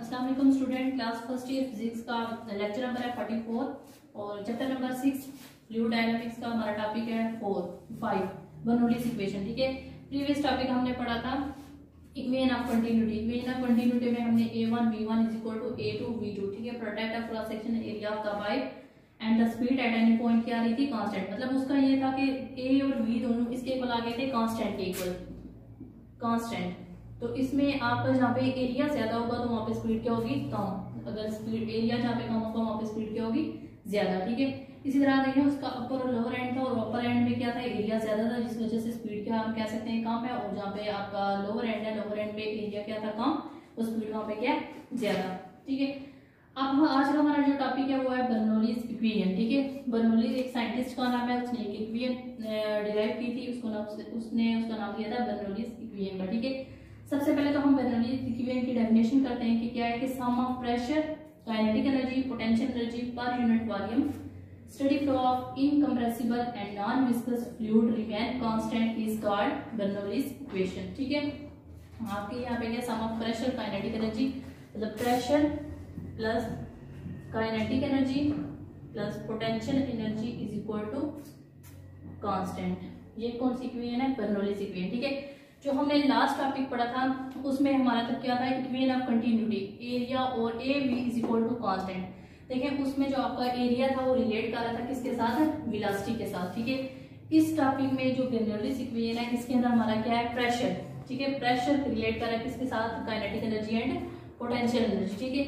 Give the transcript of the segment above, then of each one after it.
अस्सलाम वालेकुम student, class first year physics का लेक्चर नंबर है 44 और चैप्टर नंबर 6 फ्लूइड डायनामिक्स का हमारा टॉपिक है 5 बर्नौलीज इक्वेशन। ठीक है, प्रीवियस टॉपिक हमने पढ़ा था equation of continuity. Equation of continuity में हमने a1 b1 is equal to a2 b2। ठीक है, product of cross section area of the pipe and the speed at any point क्या आ रही थी, कांस्टेंट। मतलब उसका ये था कि a और b दोनों इसके इक्वल आ गए थे, कांस्टेंट के इक्वल, कांस्टेंट। तो इसमें आपका जहाँ पे एरिया ज्यादा होगा तो वहाँ पे स्पीड क्या होगी, कम। अगर स्पीड एरिया जहाँ पे कम होगा वहाँ पे स्पीड क्या होगी, ज्यादा। ठीक है, इसी तरह देखिए उसका अपर और लोअर एंड था और अपर एंड में क्या था, एरिया ज्यादा था जिस वजह से स्पीड क्या हम कह सकते हैं कम है, और जहाँ पे आपका लोअर एंड है, लोअर एंड पे एरिया क्या था, कम, तो स्पीड वहाँ पे क्या ज्यादा। ठीक है, अब आज का हमारा जो टॉपिक है वो है बर्नौलीज इक्वेशन। ठीक है, बर्नौलीज एक साइंटिस्ट का नाम है, उसने एक इक्वेशन डिराइव की थी, उसने उसका नाम दिया था बर्नौलीज इक्वेशन का। ठीक है, सबसे पहले तो हम बर्नौलीज इक्वेशन की डेफिनेशन करते हैं कि क्या है कि sum of pressure, kinetic energy, potential energy per unit volume, steady flow of incompressible and non viscous fluid remain constant is called Bernoulli's equation. ठीक है, आपके यहाँ पे क्या sum of pressure, kinetic energy, मतलब pressure plus kinetic energy plus potential energy is equal to constant. ये कौन सी इक्वेशन है, बर्नौलीज इक्वेशन। ठीक है, जो हमने लास्ट टॉपिक पढ़ा था उसमें हमारा तब क्या था, इक्वेशन ऑफ कंटिन्यूटी, एरिया और A V is equal to constant. देखिए उसमें जो आपका एरिया था वो रिलेट कर रहा था किसके साथ, वेलोसिटी के साथ। ठीक है, इस टॉपिक में जो बर्नौलीज इक्वेशन है इसके अंदर हमारा क्या है, प्रेशर। ठीक है, प्रेशर रिलेट कर रहा है किसके साथ, kinetic energy and potential energy. ठीक है,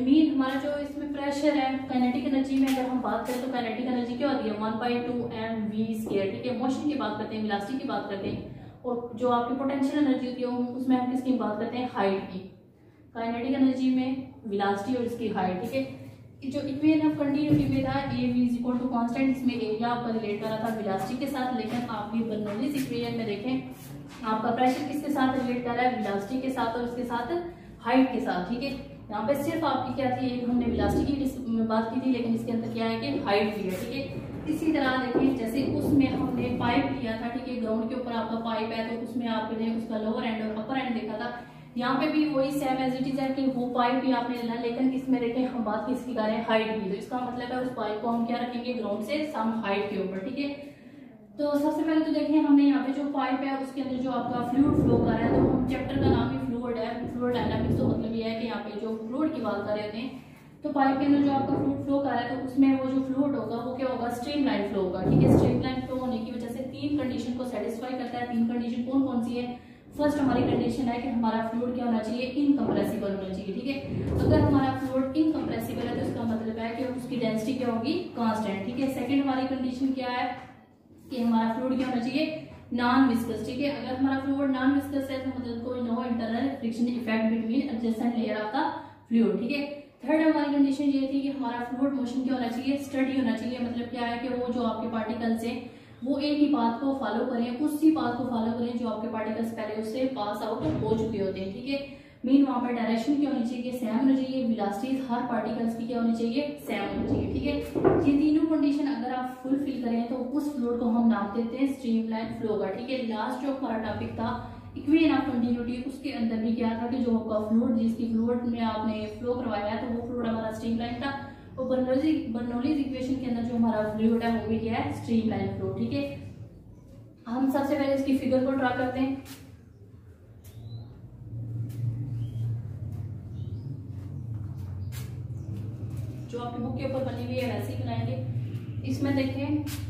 मीन हमारा जो इसमें प्रेशर है, काइनेटिक एनर्जी में अगर हम बात करें तो काइनेटिक एनर्जी क्या होती है, 1/2 mv²। ठीक है, मोशन की बात करते हैं, वेलोसिटी की बात करते हैं। और जो आपकी पोटेंशियल एनर्जी होती है उसमें हम किसकी बात करते हैं, हाइट की। काइनेटिक एनर्जी में वेलोसिटी और इसकी हाइट। ठीक है, जो इक्वेशन ऑफ कंटिन्यूटी में था A V is equal to constant, इसमें एरिया आपका रिलेट कर रहा था वेलोसिटी के साथ। लेकिन आप ये बर्नौलीज इक्वेशन में देखें आपका प्रेशर किसके साथ रिलेट कर रहा है, वेलोसिटी के साथ और इसके साथ हाइट के साथ। ठीक है, यहाँ पे सिर्फ आपकी क्या थी, एक हमने वेलोसिटी की बात की थी, लेकिन इसके अंदर क्या है कि हाइट भी है। ठीक है, इसी तरह देखिए जैसे उसमें हमने पाइप लिया था, ठीक है, ग्राउंड के ऊपर आपका पाइप है तो उसमें आपने उसका लोअर एंड और अपर एंड देखा था। यहाँ पे भी वही सेम एज इट इज है कि वो पाइप भी आपने लेना, लेकिन इसमें देखें हम बात किसकी कर रहे हैं, हाइट की। तो इसका मतलब है उस पाइप को हम क्या रखेंगे, ग्राउंड से सम हाइट के ऊपर। ठीक है, तो सबसे पहले तो देखिए हमने यहाँ पे जो पाइप है उसके अंदर जो आपका फ्लूइड फ्लो कर रहा है, तो हम चैप्टर का नाम ही फ्लूइड है, फ्लूइड डायनामिक्स। तो मतलब ये है कि यहाँ पे जो फ्लूइड की बात कर रहे होते हैं तो पाइप के अंदर जो आपका फ्लूइड फ्लो कर रहा है तो उसमें वो जो फ्लूइड होगा वो क्या होगा, स्ट्रीमलाइन फ्लो होगा। ठीक है, स्ट्रीमलाइन फ्लो होने की वजह से तीन कंडीशन को सेटिस्फाई करता है। तीन कंडीशन कौन कौन सी है, फर्स्ट हमारी कंडीशन है कि हमारा फ्लूइड क्या होना चाहिए, इनकम्प्रेसिबल होना चाहिए। ठीक है, अगर हमारा फ्लूइड इनकम्प्रेसिबल है तो इसका मतलब है कि उसकी डेंसिटी क्या होगी, कांस्टेंट। ठीक है, सेकंड हमारी कंडीशन क्या है कि हमारा फ्लूइड क्या होना चाहिए, नॉन विस्कस। ठीक है, अगर हमारा फ्लूइड नॉन विस्कस है तो मतलब कोई no internal friction effect between adjacent layer of the fluid. ठीक है, थर्ड हमारी कंडीशन ये थी कि हमारा फ्लूइड मोशन क्या होना चाहिए, स्टडी होना चाहिए। मतलब क्या है कि वो जो आपके पार्टिकल्स हैं वो एक ही पाथ को फॉलो करें, उसी पाथ को फॉलो करें जो आपके पार्टिकल्स पहले उससे पास आउट हो चुके होते हैं। ठीक है, मीन वहां पर डायरेक्शन क्या होनी चाहिए, सेम होनी चाहिए, वेलोसिटी हर पार्टिकल्स की क्या होनी चाहिए, सेम होनी चाहिए। ठीक है, ये तीनों कंडीशन अगर आप फुलफिल करें तो उस फ्लूइड को हम नाम देते हैं स्ट्रीमलाइन फ्लो का। ठीक है, लास्ट जो हमारा टॉपिक था इक्वेशन ऑफ कंटिन्यूटी उसके अंदर भी क्या था कि जो आपका फ्लूइड, जिसकी फ्लूइड में आपने फ्लो करवाया है तो वो फ्लूइड हमारा स्ट्रीमलाइन था। और बर्नौलीज इक्वेशन के अंदर जो हमारा फ्लूइड है वो भी क्या है, स्ट्रीमलाइन फ्लो। ठीक है, हम सबसे पहले इसकी फिगर को ड्रा करते हैं। जो आपकी बुक के ऊपर बनी हुई है वैसे ही बनाएंगे। इसमें देखें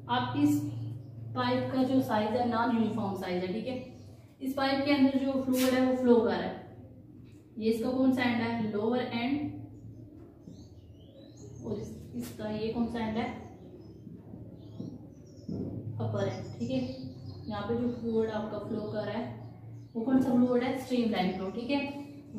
आप इस पाइप का जो साइज है नॉन यूनिफॉर्म साइज है। ठीक है, इस पाइप के अंदर जो फ्लूइड है वो फ्लो कर रहा है। ये इसका कौन सा एंड है, लोअर एंड, और इसका ये कौन सा एंड है, अपर एंड। ठीक है, यहाँ पे जो फ्लूइड आपका फ्लो कर रहा है वो कौन सा फ्लूइड है, स्ट्रीमलाइन फ्लो। ठीक है,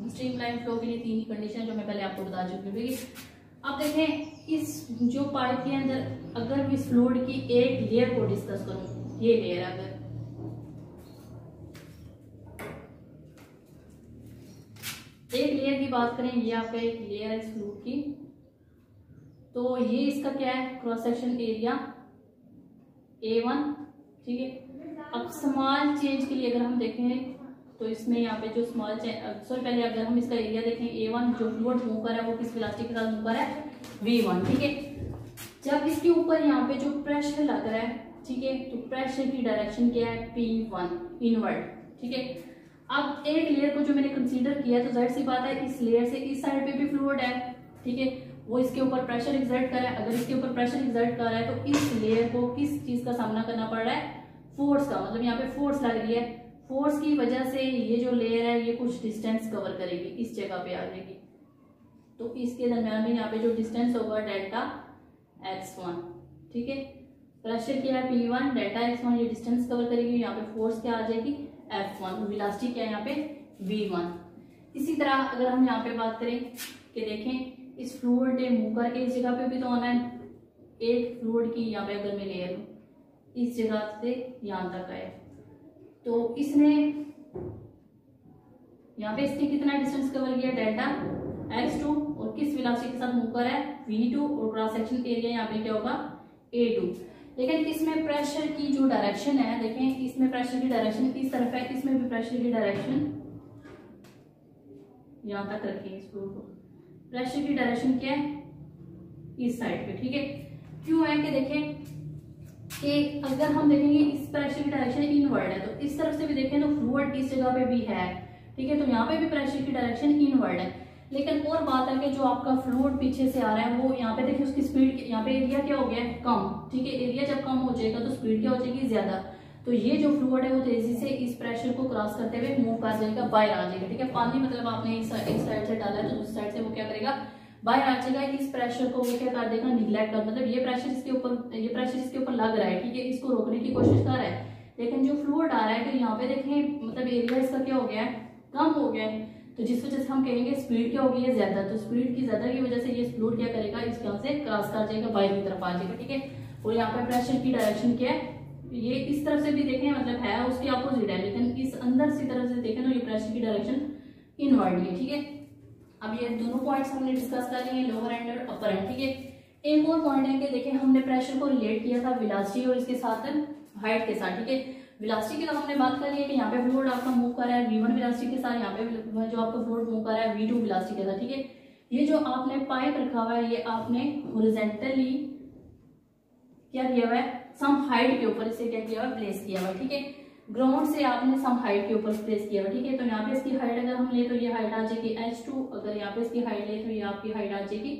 स्ट्रीमलाइन फ्लो के लिए तीन ही कंडीशन जो मैं पहले आपको बता चुकी हूँ। ठीक है, अब देखें इस जो पाइप के अंदर अगर इस फ्लूइड की एक लेयर को डिस्कस करूं, ये लेयर अगर एक लेयर की बात करें, ये आपका एक लेयर है फ्लूइड की, तो ये इसका क्या है, क्रॉस सेक्शन एरिया A1, ठीक है। अब स्मॉल चेंज के लिए अगर हम देखें तो इसमें यहाँ पे जो स्मॉल चेंज, सॉरी पहले अगर हम इसका एरिया देखें A1, जो फ्लूइड मूव कर रहा है वो किस वेलोसिटी के साथ मूव कर रहा है, V1, ठीक है। जब इसके ऊपर यहाँ पे जो प्रेशर लग रहा है, ठीक है, तो प्रेशर की डायरेक्शन क्या है, P1 इनवर्ड, ठीक है। अब एक लेयर को जो मैंने कंसीडर किया तो जाहिर सी बात है इस लेयर से इस साइड पे भी फ्लूइड है, ठीक है, वो इसके ऊपर प्रेशर एक्सर्ट कर रहा है। अगर इसके ऊपर प्रेशर एक्सर्ट कर रहा है तो इस लेयर को किस चीज का सामना करना पड़ रहा है, फोर्स का, मतलब यहाँ पे फोर्स लग रही है। फोर्स की वजह से ये जो लेयर है ये कुछ डिस्टेंस कवर करेगी, इस जगह पे आ जाएगी, तो इसके दरम्यान में यहाँ पे जो डिस्टेंस होगा डेल्टा x1, ठीक है। प्रेशर क्या है P1, डेल्टा x1 ये डिस्टेंस कवर करेगी, यहाँ पे फोर्स क्या आ जाएगी F1, वेलोसिटी क्या है यहाँ पे V1। इसी तरह अगर हम यहाँ पे बात करें कि देखें इस फ्लूइड ने मूव करके इस जगह पे भी तो आना है, एक फ्लूइड की यहाँ पे अगर मैं लेयर हूँ इस जगह से यहाँ तक आए, तो इसने यहाँ पे इसने कितना डिस्टेंस कवर किया, डेल्टा x2, और किस वेलोसिटी के साथ मूव कर रहा है, V2, और क्रॉस सेक्शन एरिया यहाँ पे क्या होगा, A2। लेकिन इसमें प्रेशर की जो डायरेक्शन है, देखें इसमें प्रेशर की डायरेक्शन इस तरफ है, इसमें भी प्रेशर की डायरेक्शन यहाँ तक रखें, इस फ्लूइड को प्रेशर की डायरेक्शन क्या है, इस साइड पे, ठीक है। क्यों है कि देखें कि अगर हम देखेंगे इस प्रेशर की डायरेक्शन इनवर्ड है, तो इस तरफ से भी देखें तो फ्लूइड इस जगह पे भी है, ठीक है, तो यहाँ पे भी प्रेशर की डायरेक्शन इनवर्ड है। लेकिन और बात है कि जो आपका फ्लूइड पीछे से आ रहा है वो यहाँ पे देखिए उसकी स्पीड, यहाँ पे एरिया क्या हो गया है, कम, ठीक है। एरिया जब कम हो जाएगा तो स्पीड क्या हो जाएगी, ज्यादा। तो ये जो फ्लूइड है वो तेजी से इस प्रेशर को क्रॉस करते हुए मूव कर जाएगा, बाहर आ जाएगा, ठीक है। पानी मतलब आपने एक साइड से डाला है तो दूसरी साइड से वो क्या करेगा, बाहर आ जाएगा। इस प्रेशर को वो क्या कर देगा, निगलेक्ट कर, मतलब ये प्रेशर इसके ऊपर लग रहा है, ठीक है, इसको रोकने की कोशिश कर रहा है। लेकिन जो फ्लूइड आ रहा है तो यहाँ पे देखें मतलब एरिया इसका क्या हो गया है, कम हो गया है, तो जिस वजह से हम कहेंगे स्पीड क्या होगी, ज्यादा। तो स्पीड की ज्यादा की वजह से ये फ्लूइड क्या करेगा, इस यहाँ से क्रॉस कर जाएगा, बाहर की तरफ आ जाएगा, ठीक है। और यहाँ पे प्रेशर की डायरेक्शन क्या है, ये इस तरफ से भी देखें मतलब है उसकी अपोजिट है, लेकिन इस अंदर से तरफ से देखें तो ये प्रेशर की डायरेक्शन इनवर्ड है, ठीक है। अब ये दोनों पॉइंट्स हमने डिस्कस कर लिए, लोअर एंड और अपर एंड, ठीक है। एक और पॉइंट है कि देखिए हमने प्रेशर को रिलेट किया था वेलोसिटी और इसके साथ हाइट के साथ, ठीक है। वेलोसिटी की तो हमने बात कर ली है कि यहाँ पे फ्लूइड आपका मूव कर रहा है V1 वेलोसिटी के साथ, यहाँ पे जो आपका फ्लूइड मूव कर रहा है V2 वेलोसिटी के साथ, ठीक है। ये जो आपने पाइप रखा हुआ है ये आपने हॉरिजॉन्टली क्या किया हुआ है, सम हाइट के ऊपर इसे क्या किया हुआ है, प्लेस किया हुआ है, ठीक है। ग्राउंड से आपने सम हाइट के ऊपर प्लेस किया हुआ, ठीक है। तो यहाँ पे इसकी हाइट अगर हम ले तो ये हाइट आ जाएगी h2, अगर यहाँ पे इसकी हाइट ले तो ये आपकी हाइट आ जाएगी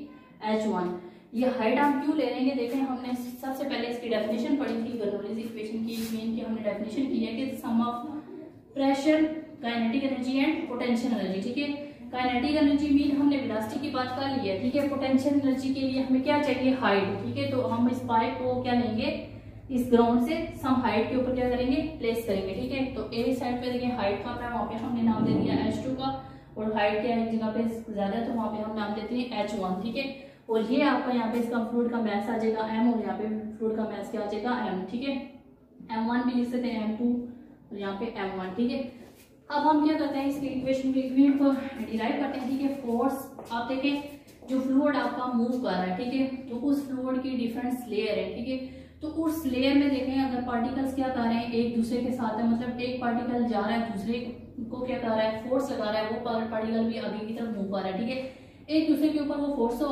h1। ये हाइट हम क्यों ले रहे हैं, देखें हमने सबसे पहले इसकी डेफिनेशन पढ़ी थी, बर्नौलीज इक्वेशन की मेन की हमने डेफिनेशन की है कि sum of pressure, kinetic energy and potential energy, ठीक है। काइनेटिक एनर्जी मीन हमने वेलोसिटी की बात कर ली है, ठीक है। पोटेंशियल एनर्जी के लिए हमें क्या चाहिए, हाइट, ठीक है। तो हम इस पाइप को क्या लेंगे, इस ग्राउंड से सम हाइट के ऊपर क्या करेंगे, प्लेस करेंगे, ठीक है। तो ए साइड पे देखिए हाइट का वहां पे हमने नाम दे दिया h2 का, और हाइट क्या है जगह पे ज्यादा तो वहां पे हम नाम देते हैं h1, ठीक है। और ये आपका यहाँ पे इसका फ्लूइड का मास आ जाएगा m, और यहाँ पे फ्लूइड का मास क्या आ जाएगा m, ठीक है। m1 भी लिख सकते हैं, m2 और यहाँ पे m1, ठीक है। अब हम क्या करते हैं, इसकी इक्वेशन को डिराइव करते हैं, ठीक है। फोर्स आप देखें जो फ्लूइड आपका मूव कर रहा है, ठीक है, तो उस फ्लूइड की डिफरेंट लेयर है, ठीक है। तो उस लेयर में देखें अगर पार्टिकल्स क्या कर रहे हैं, एक दूसरे के साथ है, मतलब एक पार्टिकल जा रहा है दूसरे को क्या कर रहा है, फोर्स लगा रहा है, वो पार्टिकल भी आगे की तरफ मूव कर रहा है, ठीक है। एक दूसरे के ऊपर वो फोर्स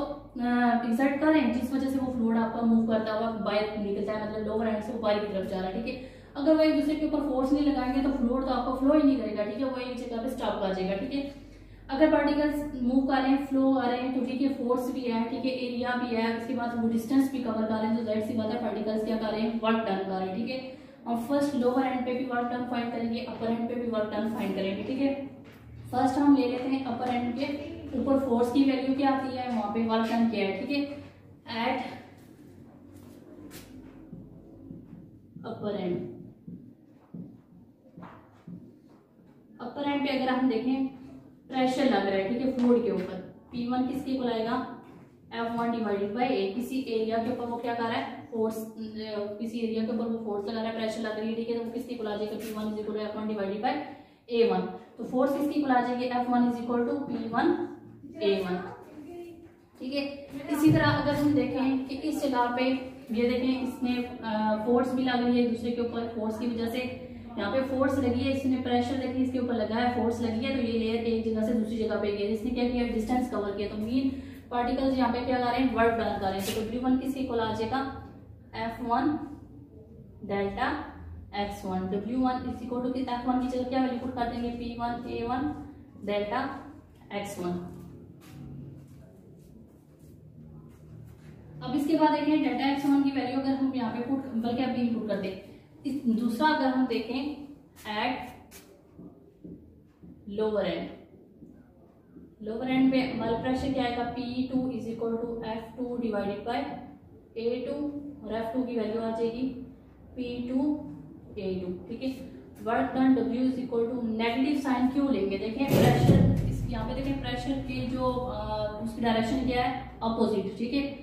एक्सर्ट कर रहे हैं जिस वजह से वो फ्लूइड आपका मूव करता हुआ बाहर निकलता है, मतलब लोअर एंड से वो बाहर की तरफ जा रहा है, ठीक है। अगर वो एक दूसरे के ऊपर फोर्स नहीं लगाएंगे तो फ्लूइड तो आपका फ्लो ही नहीं करेगा, ठीक है, वो एक जगह पे स्टॉप कर जाएगा, ठीक है। अगर पार्टिकल्स मूव कर रहे हैं, फ्लो आ रहे हैं, तो ठीक है फोर्स भी है, ठीक है, एरिया भी है, उसके बाद वो डिस्टेंस भी कवर कर रहे हैं, तो जाहिर सी बात है पार्टिकल्स क्या कर रहे हैं, वर्क डन कर रहे हैं, ठीक है। और फर्स्ट लोअर एंड पे भी वर्क डन फाइंड करेंगे, अपर एंड पे भी वर्क डन फाइंड करेंगे, ठीक है। फर्स्ट हम ले लेते हैं अपर एंड के ऊपर फोर्स की वैल्यू क्या आती है, वहां पे वर्क डन क्या है, ठीक है। एट अपर एंड पे अगर हम देखें प्रेशर लग रहा है, ठीक है, फ्लूइड के ऊपर, P1 किसके इक्वल आएगा, F1 डिवाइडेड बाय A। किसी एरिया के ऊपर वो क्या कर रहा है, फोर्स, किसी एरिया के ऊपर वो फोर्स लगा रहा है, प्रेशर लग रही है, ठीक है, तो वो किसके इक्वल आ जाएगा, P1 is equal to F1 divided by A1। तो फोर्स किसकी इक्वल आ जाएगी, F1 is equal to P1 A1। ठीक है, इसी तरह अगर हम देखें कि इस जगह पे ये देखें इसने फोर्स भी लग रही है दूसरे के ऊपर, फोर्स की वजह से यहाँ पे फोर्स लगी है, इसने प्रेशर देखिए इसके ऊपर लगा है, फोर्स लगी है, तो ये लेयर एक जगह से दूसरी जगह पे गई है, इसने क्या किया, डिस्टेंस कवर किया। तो मीन पार्टिकल्स यहाँ पे क्या कर रहे हैं, वर्क डन कर रहे हैं। तो W1 किसके इक्वल आ जाएगा, F1 delta x1। W1 is equal to F1 की जगह क्या वैल्यू पुट कर देंगे, P1 A1 डेल्टा x1। अब इसके बाद देखें डेल्टा x1 की वैल्यू अगर हम यहाँ पे पुट, बल्कि अभी इनपुट करते हैं। दूसरा अगर हम देखें at lower end, lower end पे हमारा प्रेशर क्या आएगा, P2 is equal to F2 divided by A2 और F2 की वैल्यू आ जाएगी P2 A2। ठीक है, work done W is equal to, negative sign क्यों लेंगे, देखें प्रेशर इस यहाँ पे देखें प्रेशर की जो उसकी डायरेक्शन क्या है, अपोजिट। ठीक है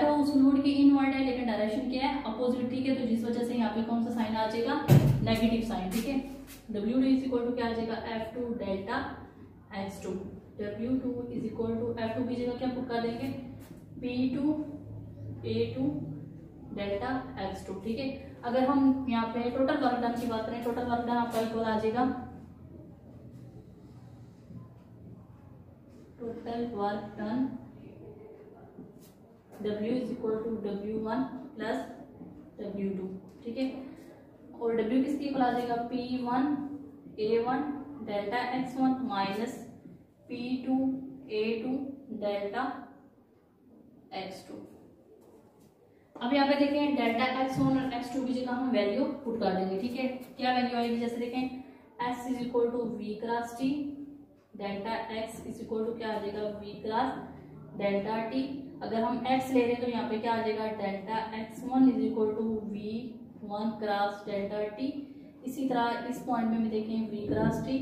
तो उस फ्लूइड की इनवर्ड है लेकिन डायरेक्शन क्या है, अपोजिट। ठीक है, तो जिस वजह से यहाँ पे कौन सा साइन आ जाएगा, नेगेटिव साइन। ठीक है, W2 इज इक्वल टू क्या आ जाएगा, F2 delta x2। W2 is equal to F2 की जगह क्या पुट कर देंगे, P2 A2 डेल्टा x2। ठीक है, अगर हम यहाँ पे टोटल वर्क डन की बात करें, टोटल वर्क डन आपका इक्वल आ जाएगा, total work done W is equal to W1 plus W2। ठीक है, और W किसकी इक्वल आ जाएगा, P1 A1 delta x1 minus P2 A2 delta x2। अब यहाँ पे देखें डेल्टा x1 और x2 की जगह हम वैल्यू पुट कर देंगे। ठीक है, क्या वैल्यू आएगी, जैसे देखें S is equal to V cross T, delta x is equal to क्या आ जाएगा, V क्रॉस डेल्टा T। अगर हम x ले रहे हैं तो यहाँ पे क्या आ जाएगा, delta x1 is equal to V1 cross delta T। इसी तरह इस पॉइंट में देखें V cross T,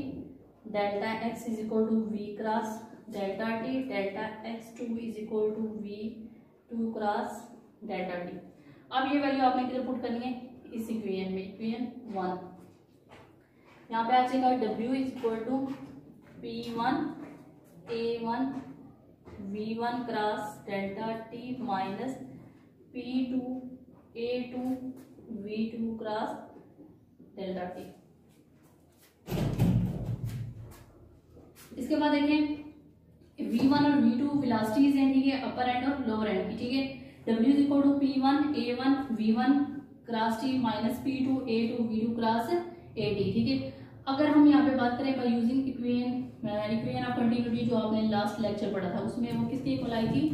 delta x is equal to V cross delta T, delta x2 is equal to V2 cross delta T। अब ये value आपने किधर put करनी है, इस इक्वेशन में, इक्वेशन 1। यहाँ पे आ जाएगा W is equal to P1 A1 V1 cross delta T minus P2 A2 V2 cross delta T। इसके बाद देखें V1 और V2 वेलोसिटीज हैं। ठीक है, अपर एंड और लोअर एंड की। ठीक है, W is equal to P1 A1 V1 cross T minus P2 A2 V2 cross AT। ठीक है, अगर हम यहाँ पे बात करें by using equation of continuity जो आपने लास्ट लेक्चर पढ़ा था, उसमें वो किसकी इक्वल आई थी,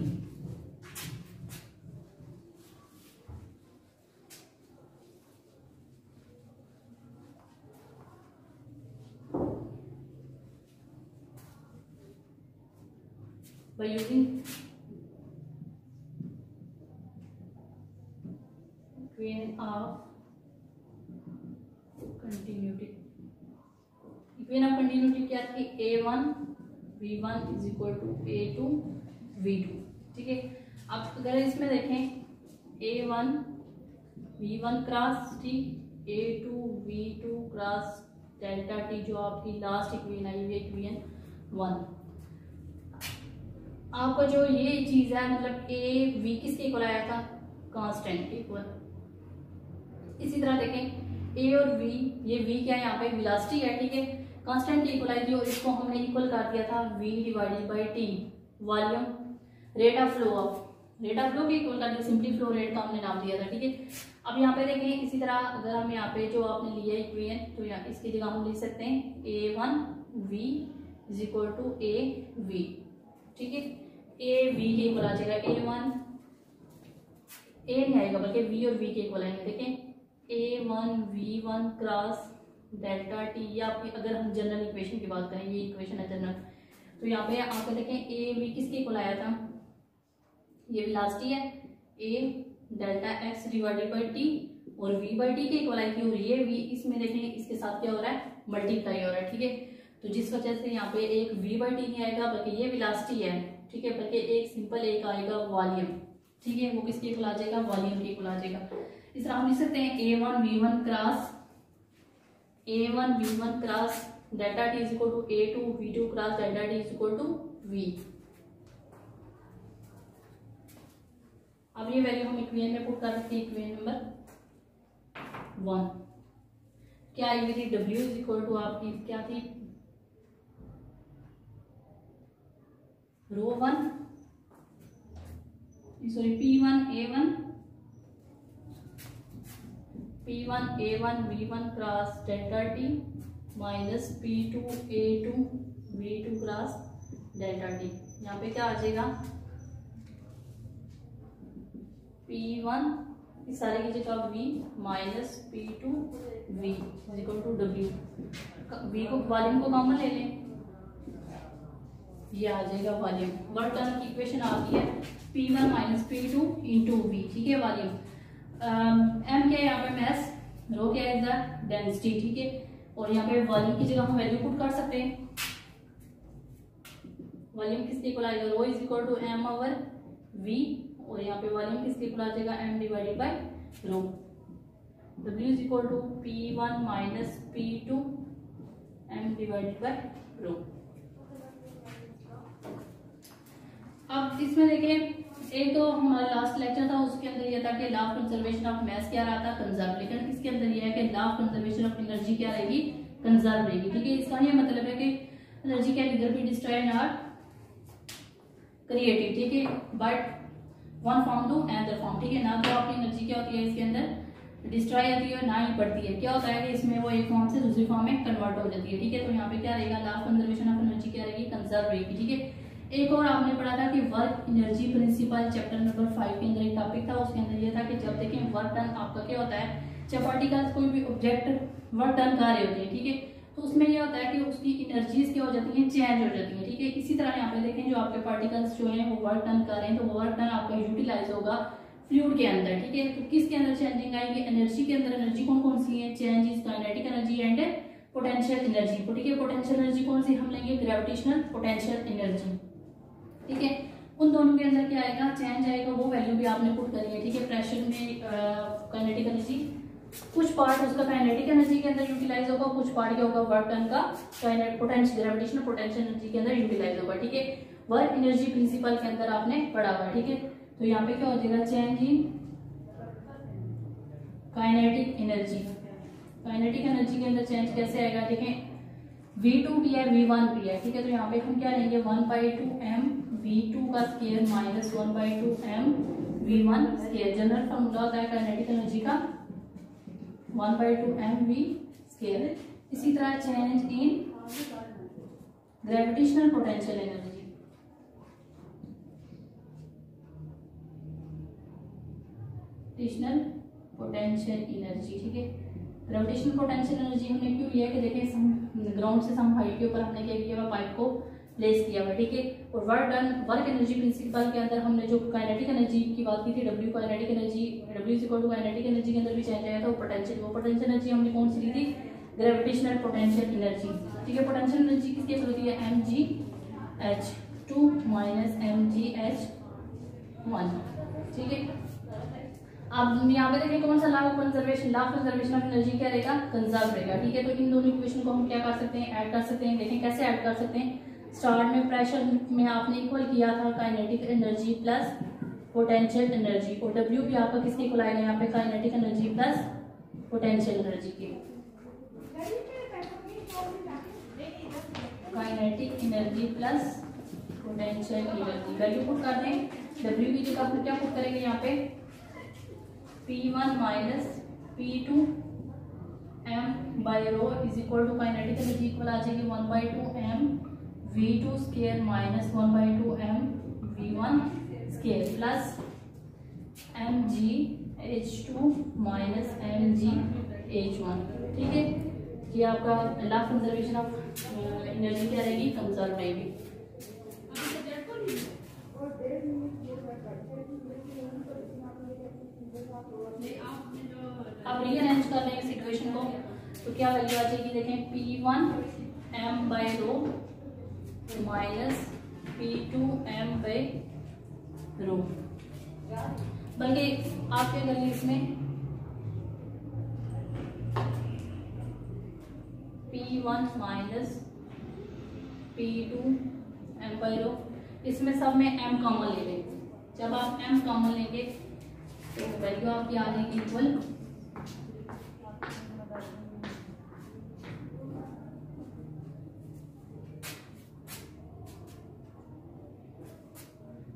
bye using equation of continuity. Equation of continuity क्या थी, A1 V1 is equal to A2 V2। ठीक है, अब अगर इसमें देखें A1 V1 cross T A2 V2 cross delta T, जो आपकी लास्ट इक्वेशन आई हुई इक्वेशन 1। आपका जो ये चीज है मतलब A V किसके इक्वल आया था, कांस्टेंट के इक्वल। इसी तरह देखें A और V, ये V क्या है, यहाँ पे वेलोसिटी है। ठीक है, कांस्टेंट की इक्वल आई थी और इसको हमने इक्वल कर दिया था V divided by T, volume, rate of flow की इक्वल कर दिया, सिंपली फ्लो रेट का हमने नाम दिया था। ठीक है, अब यहाँ पे देखें इसी तरह अगर हम यहाँ पे जो आपने लिया इक्वेशन, तो यहाँ इसकी जगह हम लिख सकते हैं A1 V is equal to A V। ठीक है, A V के इक्वल आ जाएगा, A1 A नहीं आएगा बल्कि V और V के इक्वल आएंगे। देखें A1 V1 cross delta T, ये आपकी अगर हम जनरल इक्वेशन की बात करें, ये इक्वेशन है जनरल, तो यहाँ पे आपको देखें A V किसके इक्वल आया था, ये वेलोसिटी है A delta x divided by T और V बाई T के इक्वल आई थी, और ये V इसमें देखें इसके साथ क्या हो रहा है, मल्टीप्लाई हो रहा है। ठीक है, तो जिस वजह से यहाँ पे एक V बाई T नहीं आएगा बल्कि ये वेलोसिटी है। ठीक है, बल्कि एक सिंपल एक आएगा वॉल्यूम। ठीक है, वो किसके इक्वल आ जाएगा, वॉल्यूम के इक्वल आ जाएगा। इस तरह हम लिख सकते हैं A1 V1 cross delta delta T is equal to A2 V2 cross delta T is equal to V। अब ये वैल्यू हम इक्वेशन में पुट कर सकते हैं, इक्वेशन नंबर 1 क्या आई हुई थी, W इज इक्वल टू आपकी क्या थी, रो 1 sorry P1 A1 V1 cross delta T minus P2 A2 V2 cross delta T. यहाँ पे क्या आ जाएगा, P1 इस सारे की जगह V minus P2 V is equal to W। V को वॉल्यूम को कॉमन ले लें, ये आ जाएगा वॉल्यूम। वर्क डन की इक्वेशन आ गई है P1 minus P2 into V, ठीक है वॉल्यूम। M क्या है यहाँ पे मैस, रो क्या है इधर डेंसिटी, ठीक है। और यहाँ पे वॉल्यूम की जगह हम वैल्यू पुट कर सकते हैं, वॉल्यूम किसके इक्वल आएगा, rho is equal to M over V, और यहाँ पे वॉल्यूम किसके इक्वल आ जाएगा, M divided by rho. W is equal to P1 minus P2 M divided by rho. अब इसमें देखें, एक तो हमारा लास्ट लेक्चर था उसके अंदर यह था कि law of conservation of mass क्या रहा था, कंजर्व, लेकिन इसके अंदर यह है कि law of conservation of energy क्या रहेगी, कंजर्व रहेगी, ठीक है। इसका ये मतलब है कि energy can neither be destroyed not created, ठीक है, but one form to another form, ठीक है। ना तो आपकी एनर्जी क्या होती है इसके अंदर डिस्ट्रॉय होती है, ना ही बढ़ती है, क्या होता है कि इसमें वो एक फॉर्म से दूसरी फॉर्म में कन्वर्ट हो जाती है, ठीक है। तो यहाँ पे क्या रहेगा, law of conservation of energy क्या रहेगी, कंजर्व रहेगी, ठीक है। एक और आपने पढ़ा था कि work energy principal, chapter number 5 के अंदर एक टॉपिक था, उसके अंदर ये था कि जब देखें वर्क डन आपका क्या होता है, जब पार्टिकल्स कोई भी ऑब्जेक्ट वर्क डन कर रहे होते हैं, ठीक है, तो उसमें ये होता है कि उसकी एनर्जीज क्या हो जाती हैं, चेंज हो जाती हैं, ठीक है। इसी तरह यहाँ पे देखें जो आपके पार्टिकल्स जो हैं वो वर्क डन कर रहे हैं, तो वो वर्क डन आपका यूटिलाइज होगा फ्लूइड के अंदर, ठीक है। तो किसके अंदर चेंजिंग आएगी, एनर्जी के अंदर। एनर्जी कौन कौन सी है, change is kinetic energy and potential energy, ठीक है। पोटेंशियल एनर्जी कौन सी हम लेंगे, ग्रेविटेशनल पोटेंशियल एनर्जी, ठीक है। उन दोनों के अंदर क्या आएगा, चेंज आएगा, वो वैल्यू भी आपने पुट करी है, ठीक है। प्रेशर में काइनेटिक एनर्जी, कुछ पार्ट उसका काइनेटिक एनर्जी के अंदर यूटिलाइज होगा, कुछ पार्ट क्या होगा वर्क डन का पोटेंशियल ग्रेविटेशनल पोटेंशियल एनर्जी के अंदर यूटिलाइज होगा, ठीक है। वर्क एनर्जी प्रिंसिपल के अंदर आपने पढ़ा हुआ, ठीक है। तो यहाँ पे क्या हो जाएगा, change in kinetic energy. Kinetic energy के अंदर चेंज कैसे आएगा, देखें V2 भी है V1 भी है, ठीक है। तो यहाँ पे हम क्या लेंगे 1/2 m V2 का square minus 1/2 m V1 square. General formula होता है काइनेटिक एनर्जी का 1/2 m V स्केयर। इसी तरह change in gravitational potential energy, gravitational potential energy, ठीक है। ग्रेविटेशनल पोटेंशियल एनर्जी हमने क्यों लिया कि देखें ग्राउंड से सम हाइट के ऊपर हमने क्या किया हुआ, पाइप को प्लेस किया हुआ, ठीक है। और work done, work energy principal के अंदर हमने जो काइनेटिक एनर्जी की बात की थी, W kinetic energy, W is equal to kinetic energy के अंदर भी चेंज आया था, वो पोटेंशियल एनर्जी हमने कौन सी ली थी, ग्रेविटेशनल पोटेंशियल एनर्जी, ठीक है। पोटेंशियल एनर्जी किसकी इक्वल होती है, mgh2 माइनस mgh1, ठीक है। अब यहाँ पे देखिए कौन सा law of conservation, law of conservation of energy क्या रहेगा, कंजर्व रहेगा, ठीक है। तो इन दोनों इक्वेशन को हम क्या कर सकते हैं, ऐड कर सकते हैं। देखें कैसे ऐड कर सकते हैं, स्टार्ट में प्रेशर में आपने इक्वल किया था kinetic energy plus potential energy, और W भी आपका किसके इक्वल आएगा यहाँ पे, kinetic energy plus potential energy के। Kinetic energy plus potential energy value put कर दें, W की जगह फिर क्या पुट करेंगे यहाँ पे, P1 minus P2 m by rho is equal to kinetic energy equal आ जाएगी 1/2 m V2 square minus 1/2 m V1 square plus mgh2 minus mgh1, ठीक है। ये आपका law of conservation of energy क्या रहेगी, कंजर्व रहेगी। अब रीअरेंज कर लें इस इक्वेशन को, तो क्या वैल्यू आ जाएगी, देखें P1 m by rho minus P2 m by रो, बल्कि आप क्या करेंगे इसमें P1 P1 minus P2 m by रो। इसमें सब में m कॉमन ले लेंगे। जब आप m कॉमन लेंगे तो वैल्यू आपकी आ जाएगी इक्वल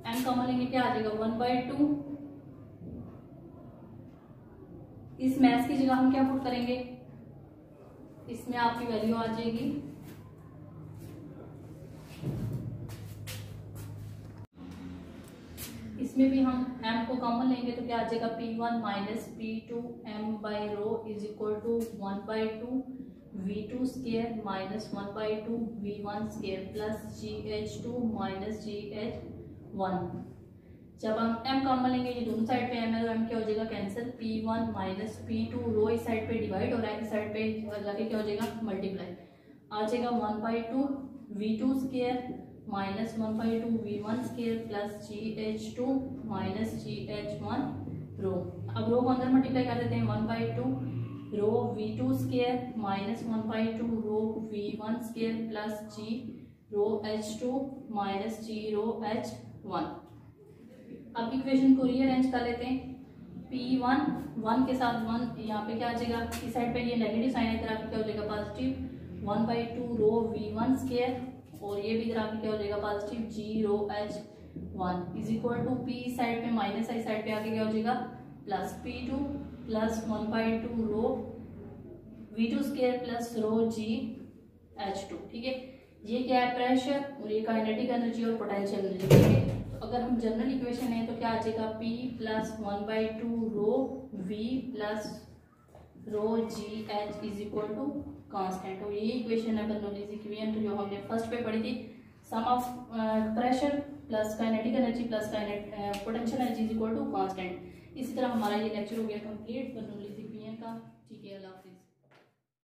m कॉमन लेंगे क्या आ जाएगा 1/2। इस मैथ्स की जगह हम क्या पुट करेंगे, इसमें आपकी वैल्यू आ जाएगी इसमें भी हम m को कॉमन लेंगे तो क्या आ जाएगा P1 minus P2 m by rho is equal to 1/2 V2 square minus 1/2 V1 square plus GH2 minus GH1। जब हम m कॉमन लेंगे, ये दोनों साइड पे m है तो m क्या हो जाएगा कैंसिल। P1 माइनस P2 रो इस साइड पे डिवाइड हो रहा है, इस साइड पे जाके क्या हो जाएगा मल्टीप्लाई आ जाएगा 1/2 V2 square minus 1/2 V1 square plus GH2 minus GH1 रो। अब रो को अंदर मल्टीप्लाई कर देते हैं 1/2 रो V2 स्केयर माइनस 1/2 रो V1 स्केयर प्लस G रो H2 minus G rho H1। अब इक्वेशन को रीअरेंज कर लेते हैं। P1 1 के साथ 1 यहाँ पे क्या आ जाएगा, इस साइड पे ये नेगेटिव साइन है, इधर आपका क्या हो जाएगा पॉजिटिव 1/2 रो V1 स्केयर और ये भी इधर आपका क्या हो जाएगा positive G rho H1 is equal to P side पे माइनस है, इस साइड पे आके क्या हो जाएगा plus P2 plus 1/2 rho V2 square plus rho G H2। ठीक है, ये क्या है प्रेशर और ये काइनेटिक एनर्जी और पोटेंशियल एनर्जी। ठीक है, तो अगर हम जनरल इक्वेशन है तो क्या आ जाएगा P plus 1/2 rho V plus rho G H is equal to constant. और ये इक्वेशन है बर्नौलीज इक्वेशन जो हमने फर्स्ट पे पढ़ी थी, sum of pressure plus kinetic energy plus potential energy is equal to constant. इसी तरह हमारा ये लेक्चर हो गया कंप्लीट बर्नौलीज इक्वेशन का। ठीक है, अल्लाह हाफिज़।